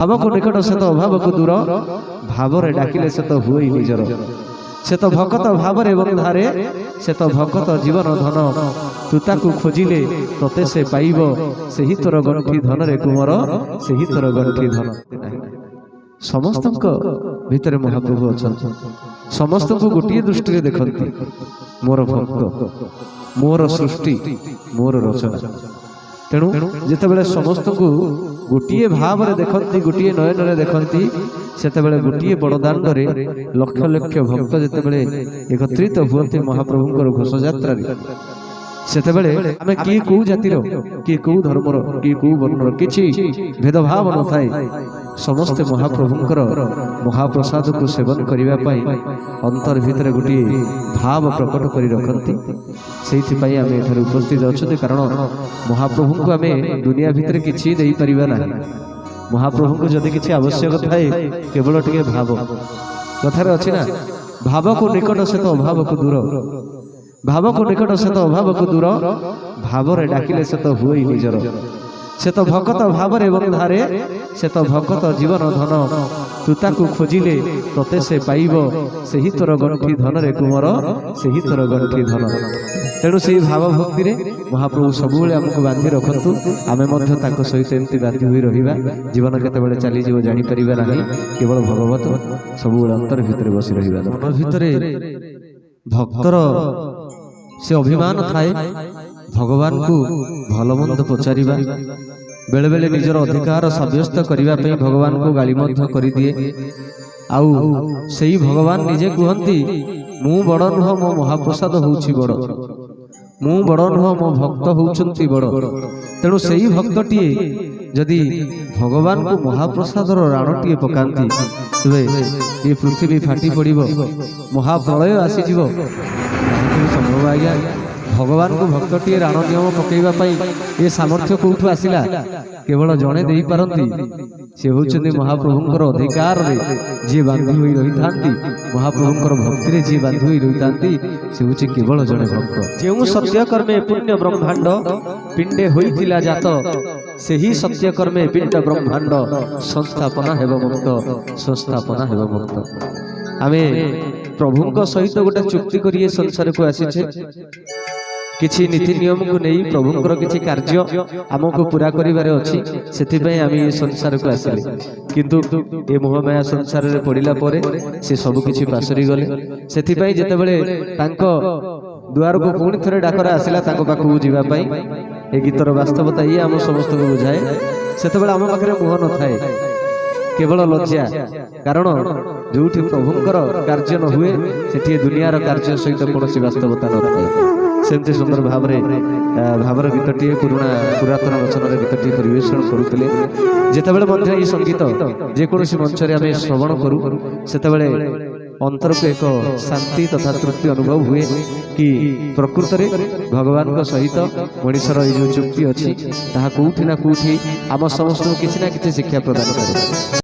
भाव को निकट से तो अभाव को दूर भाव डाकिले से तो हुए निजर से तो भकत भाव बंधारे से तो भकत जीवन धन तुता को खोजिले तते से पाइब से ही तोर गंठी धन रे कुमर से ही तोर गंठी धन समस्त भितर महाप्रभु अच्छा समस्त को गोटे दृष्टि देखती मोर भक्त मोर सृष्टि मोर रचना तेणु जितेबाला समस्त को गोटे भाव देखती गोटे नयन देखती सेतेबाला गोटे बड़दाण्ड लक्ष लक्ष भक्त जितेबाला एकत्रित हुए महाप्रभुंकर घोषयात्रा सेतेबाला आमे किए को जातिर किए को धर्मर किए को वर्णर किछि भेदभाव न थाए समस्त महाप्रभुंकर महाप्रसाद को सेवन करिबा पई अंतर भितर गोटे भाव प्रकट करी रखती से आम एठार उपस्थित अच्छा कारण महाप्रभु को आम दुनिया भितर किसी दे परिबा ना महाप्रभु को जदि किसी आवश्यक थाए केवल टिके भाव कथार अच्छी ना भाव को निकट से तो अभाव को दूर भाव को निकट से तो अभाव को दूर भाव डाकिले से तो हुए निजर से तो भकत भाव बंधारे से तो भकत जीवन धन तुता को खोजिले तते से पाइब से ही तोर गंठी धन रे कुमर से ही तोर गंठी धन तेणु से भाव भक्ति रे महाप्रभु सबुले हमको बांधि रखतु आमे मध्य ताको सहित एमती बांधि होई रहिबा जीवन केतेबेले चली जीव जानि परिबा नाही केवल भगवत सबुले अंतर भितर बसी रहिबा मन भितरे भक्तर से अभिमान थाए भगवान को भल मंद पचारिबा बेले बेले निजर अधिकार सब्यस्त करने भगवान को गाली कर दिए आउ से भगवान निजे कहती मु बड़ नुह मो महाप्रसाद होउछि बड़ मु बड़ नुह मो भक्त होउछंती बड़ तेणु से भक्तटीए जदि भगवान को महाप्रसाद राणटीए पकांती तेबे ये पृथ्वी फाटी पड़िबो महाप्रलय आसीजिवो संभव आज्ञा भगवान को भक्तटीए राण नियम पकईवाई ये सामर्थ्य कौटू आसला केवल जड़े दे पारती सी होती महाप्रभुंर अधिकार जी बांधि हुई रही था महाप्रभुंर भक्ति जी बांधि हुई रही था सी हूँ केवल जड़े भक्त जो सत्यकर्मे पुण्य ब्रह्मांड पिंडे होइतिला जात से ही सत्यकर्मे पिंड ब्रह्मांड संस्थापना हेब मुक्त संस्थापना हेब मुक्त आमे प्रभु सहित गोटे चुक्ति करिए संसार को आसीछे किछि नीति नियम को नहीं प्रभुंकर किछि कार्य आमको पूरा करिबारे अछि सेथिपई आमी ये संसार को आसिले किंतु ए मोहमाया संसार रे पड़िला परे से सब किछि पासरी गले सेथिपई जेतेबेले तांको दुआर को पुणी थरे डाकरा आसिला तांको पाखु जीवा पई ए गीतर वास्तवता ये आम समस्त को बुझाए सेतेबेले आम पाखरे मोह न थाए केवल लज्जा कारण जोठी प्रभुंकर कार्य न हुए सेठी दुनियार कार्य सहित कौन वास्तवता न थाए सेमती सुंदर भावर गीतटी पुरातन रचनार गीतटी परिवेषण करुले जितेबाला ये संगीत जेकोसी मंच में आम श्रवण करूँ सेतेबाला अंतर को एक शांति तथा तृप्ति अनुभव हुए कि प्रकृत में भगवान को सहित मनीषर ये जो चुक्ति अच्छी कौटी ना कौटी आम समस्त किसी ना किसी शिक्षा प्रदान करे।